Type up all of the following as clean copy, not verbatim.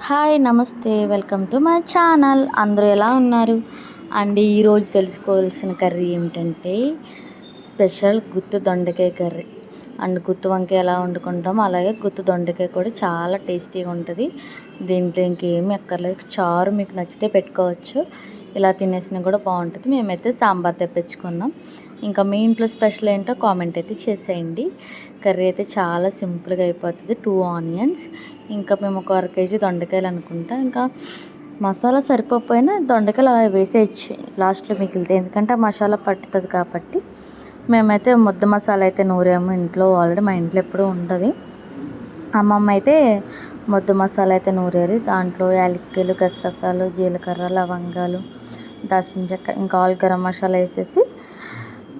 Hi నమస్తే welcome to my channel. అందరూ ఎలా ఉన్నారు అండి? ఈరోజు తెలుసుకోవాల్సిన కర్రీ ఏమిటంటే స్పెషల్ గుత్తి దొండకాయ కర్రీ. అండ్ గుత్తి వంకాయ ఎలా వండుకుంటామో అలాగే గుత్తి దొండకాయ కూడా చాలా టేస్టీగా ఉంటుంది. దీంట్లో ఇంకేమీ అక్కర్లేదు, చారు మీకు నచ్చితే పెట్టుకోవచ్చు, ఇలా తినేసినా కూడా బాగుంటుంది. మేమైతే సాంబార్ తెప్పించుకున్నాం. ఇంకా మీ ఇంట్లో స్పెషల్ ఏంటో కామెంట్ అయితే చేసేయండి. కర్రీ అయితే చాలా సింపుల్గా అయిపోతుంది. 2 ఆనియన్స్, ఇంకా మేము ఒక 1 కేజీ దొండకాయలు అనుకుంటా. ఇంకా మసాలా సరిపోకపోయినా దొండకాయలు అలా వేసేయచ్చు లాస్ట్లో మిగిలితే, ఎందుకంటే ఆ మసాలా పట్టుతుంది కాబట్టి. మేమైతే ముద్ద మసాలా అయితే నూరాము ఇంట్లో, ఆల్రెడీ మా ఇంట్లో ఎప్పుడూ ఉంటుంది. అమ్మమ్మ అయితే ముద్ద మసాలా అయితే నూరారు. దాంట్లో యాలక్కాయలు, గసగసాలు, జీలకర్ర, లవంగాలు, దాల్చిన చెక్క, ఇంకా ఆల్ గరం మసాలా వేసేసి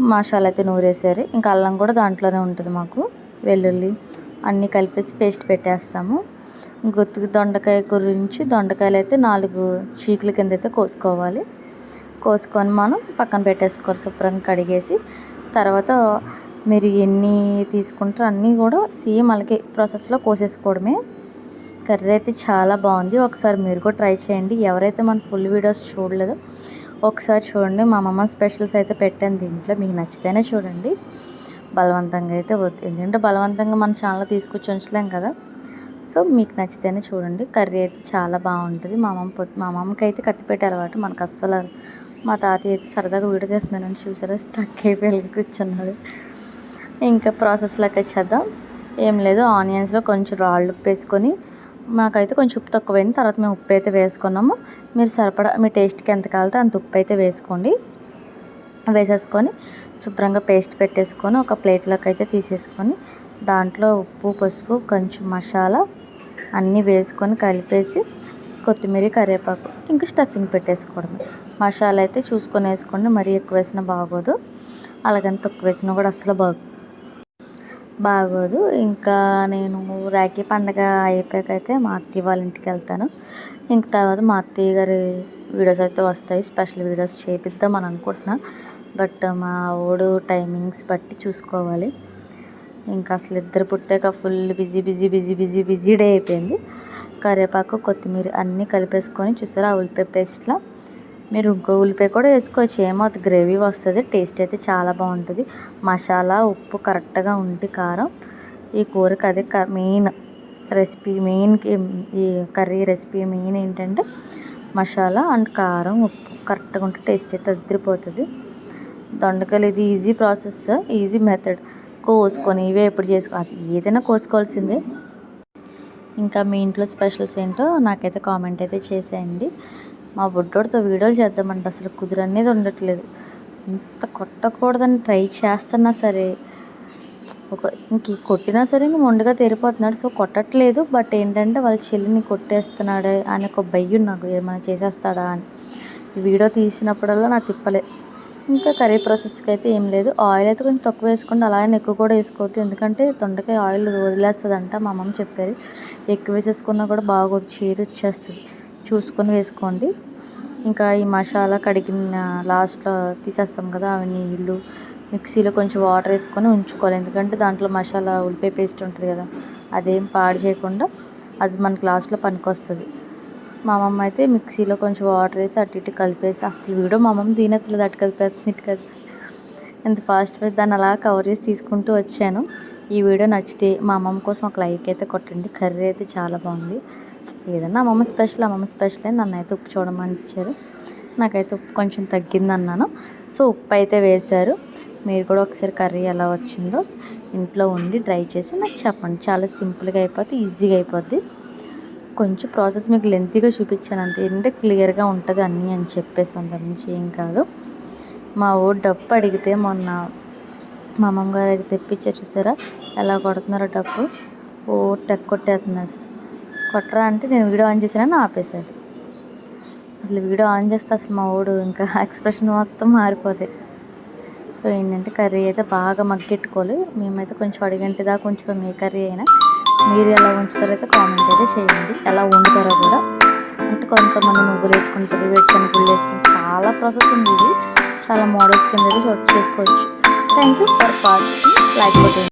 మసాలా అయితే నూరేసారు. ఇంకా అల్లం కూడా దాంట్లోనే ఉంటుంది మాకు, వెల్లుల్లి అన్నీ కలిపేసి పేస్ట్ పెట్టేస్తాము. గుత్తి దొండకాయ గురించి దొండకాయలు అయితే 4 చీకుల కింద అయితే కోసుకొని మనం పక్కన పెట్టేసుకోవాలి. శుభ్రంగా కడిగేసి తర్వాత మీరు ఎన్ని తీసుకుంటారో అన్నీ కూడా సేమ్ అలాగే ప్రాసెస్లో కోసేసుకోవడమే. కర్రీ అయితే చాలా బాగుంది. ఒకసారి మీరు కూడా ట్రై చేయండి. ఎవరైతే మన ఫుల్ వీడియోస్ చూడలేదో ఒకసారి చూడండి. మా అమ్మమ్మ స్పెషల్స్ అయితే పెట్టాను దీంట్లో, మీకు నచ్చితేనే చూడండి. బలవంతంగా అయితే వద్దు, ఎందుకంటే బలవంతంగా మన ఛానల్లో తీసుకొచ్చి ఉంచలేం కదా. సో మీకు నచ్చితేనే చూడండి. కర్రీ అయితే చాలా బాగుంటుంది. మా అమ్మమ్మకి అయితే కత్తిపెట్టే అలవాటు, మనకు అస్సలు. మా తాతయ్య అయితే సరదాగా వీడియో చేస్తున్నానని చూసారా, స్టక్ అయిపోయి కూర్చున్నారు. ఇంకా ప్రాసెస్లోకి వచ్చేద్దాం. ఏం లేదు, ఆనియన్స్లో కొంచెం రాళ్ళు ఉప్పు వేసుకొని, మాకైతే కొంచెం ఉప్పు తక్కువైంది, తర్వాత మేము ఉప్పు అయితే వేసుకున్నాము. మీరు సరిపడా మీ టేస్ట్కి ఎంత కావాలో అంత ఉప్పు అయితే వేసుకోండి. వేసేసుకొని శుభ్రంగా పేస్ట్ పెట్టేసుకొని ఒక ప్లేట్లోకి అయితే తీసేసుకొని దాంట్లో ఉప్పు, పసుపు, కొంచెం మసాలా అన్నీ వేసుకొని కలిపేసి కొత్తిమీర, కరివేపాకు, ఇంకా స్టఫింగ్ పెట్టేసుకోవడమే. మసాలా అయితే చూసుకొని వేసుకోండి, మరీ ఎక్కువ వేసినా బాగోదు, అలాగని తక్కువ వేసినా కూడా అస్సలు బాగోదు. ఇంకా నేను రాఖీ పండగ అయిపోయాకైతే మా అత్తయ్య వాళ్ళ ఇంటికి వెళ్తాను. ఇంక తర్వాత మా అత్తయ్య గారి వీడియోస్ అయితే వస్తాయి, స్పెషల్ వీడియోస్ చేపిద్దామని అనుకుంటున్నా. బట్ మా ఓడు టైమింగ్స్ బట్టి చూసుకోవాలి. ఇంకా అసలు ఇద్దరు పుట్టాక ఫుల్ బిజీ డే అయిపోయింది. కరివేపాకు, కొత్తిమీర అన్నీ కలిపేసుకొని చూసారా, ఆ ఉల్లిపాయ పేస్ట్లో మీరు ఇంకో ఉల్లిపాయ కూడా వేసుకోవచ్చు, ఏమవుతుంది, గ్రేవీ వస్తుంది, టేస్ట్ అయితే చాలా బాగుంటుంది. మసాలా ఉప్పు కరెక్ట్గా ఉంటే కారం, ఈ కూరకి అదే మెయిన్ రెసిపీ. ఈ కర్రీ రెసిపీ మెయిన్ ఏంటంటే మసాలా అండ్ కారం, ఉప్పు కరెక్ట్గా ఉంటే టేస్ట్ అయితే అదిరిపోతుంది. దొండకాయలు ఇది ఈజీ ప్రాసెస్, ఈజీ మెథడ్. కోసుకొని ఇవే ఎప్పుడు అది ఏదైనా కోసుకోవాల్సిందే. ఇంకా మీ ఇంట్లో స్పెషల్స్ ఏంటో నాకైతే కామెంట్ అయితే చేసేయండి. మా బుడ్డోడితో వీడియోలు చేద్దామంటే అసలు కుదురనేది ఉండట్లేదు. ఇంత కొట్టకూడదని ట్రై చేస్తున్నా సరే, ఇంక కొట్టినా సరే ఇంక మొండిగా తెరిపోతున్నాడు. సో కొట్టట్లేదు, బట్ ఏంటంటే వాళ్ళ చెల్లిని కొట్టేస్తున్నాడే అని ఒక భయం నాకు, ఏమైనా చేసేస్తాడా అని. ఈ వీడియో తీసినప్పుడల్లా నా తిప్పలే. ఇంకా కర్రీ ప్రాసెస్కి అయితే ఏం లేదు, ఆయిల్ అయితే కొంచెం తక్కువ వేసుకోండి, అలాగే ఎక్కువ కూడా వేసుకోవద్దు, ఎందుకంటే దొండకాయ ఆయిల్ వదిలేస్తుందంట మా అమ్మమ్మ చెప్పారు. ఎక్కువ వేసేసుకున్నా కూడా బాగోదు, చేదు వచ్చేస్తుంది, చూసుకొని వేసుకోండి. ఇంకా ఈ మసాలా కడిగిన లాస్ట్లో తీసేస్తాం కదా, అవి నీళ్ళు మిక్సీలో కొంచెం వాటర్ వేసుకొని ఉంచుకోవాలి, ఎందుకంటే దాంట్లో మసాలా ఉల్లిపాయ పేస్ట్ ఉంటుంది కదా, అదేం పాడు చేయకుండా అది మనకి లాస్ట్లో పనికొస్తుంది. మా అమ్మమ్మ అయితే మిక్సీలో కొంచెం వాటర్ వేసి అటు ఇటు కలిపేసి, అసలు వీడియో మా అమ్మమ్మ తినట్లేదు, అటు కలిపేస్తుంది ఇటు కలిపి, ఎంత ఫాస్ట్ దాన్ని అలా కవర్ చేసి తీసుకుంటూ వచ్చాను. ఈ వీడియో నచ్చితే మా అమ్మమ్మ కోసం ఒక లైక్ అయితే కొట్టండి. కర్రీ అయితే చాలా బాగుంది. ఏదన్నా అమ్మమ్మ స్పెషల్ అని నన్ను అయితే ఉప్పు చూడమని ఇచ్చారు, నాకైతే ఉప్పు కొంచెం తగ్గింది అన్నాను. సో ఉప్పు అయితే వేశారు. మీరు కూడా ఒకసారి కర్రీ ఎలా వచ్చిందో ఇంట్లో ఉండి ట్రై చేసి నాకు చెప్పండి. చాలా సింపుల్గా అయిపోద్ది, ఈజీగా అయిపోద్ది. కొంచెం ప్రాసెస్ మీకు లెంతీగా చూపించాను అంతే, ఏంటంటే క్లియర్గా ఉంటుంది అన్నీ అని చెప్పేసి, అంతకుమించి ఏం కాదు. మా ఊరు డప్పు అడిగితే మొన్న మా అమ్మమ్మ గారు అయితే తెప్పించారు, చూసారా ఎలా కొడుతున్నారో డప్పు, కొట్టేస్తున్నాడు. కొట్టరా అంటే నేను వీడియో ఆన్ చేశానని ఆపేశాడు. అసలు వీడియో ఆన్ చేస్తే అసలు మా ఊడు ఇంకా ఎక్స్ప్రెషన్ మొత్తం మారిపోతాయి. సో ఏంటంటే కర్రీ అయితే బాగా మగ్గెట్టుకోవాలి. మేమైతే కొంచెం అడిగంటి దాకా ఉంచుతాం ఏ కర్రీ అయినా. మీరు ఎలా ఉంచుతారో అయితే కామెంట్ అయితే చేయండి, ఎలా వండుతారో కూడా. అంటే కొంతమంది నువ్వులు వేసుకుంటారు, వేరుశనగలు వేసుకుంటారు, చాలా ప్రాసెస్ ఉంది. ఇది చాలా మోడల్స్ కింద చేసుకోవచ్చు. Thank you for watching. Like కొట్టండి.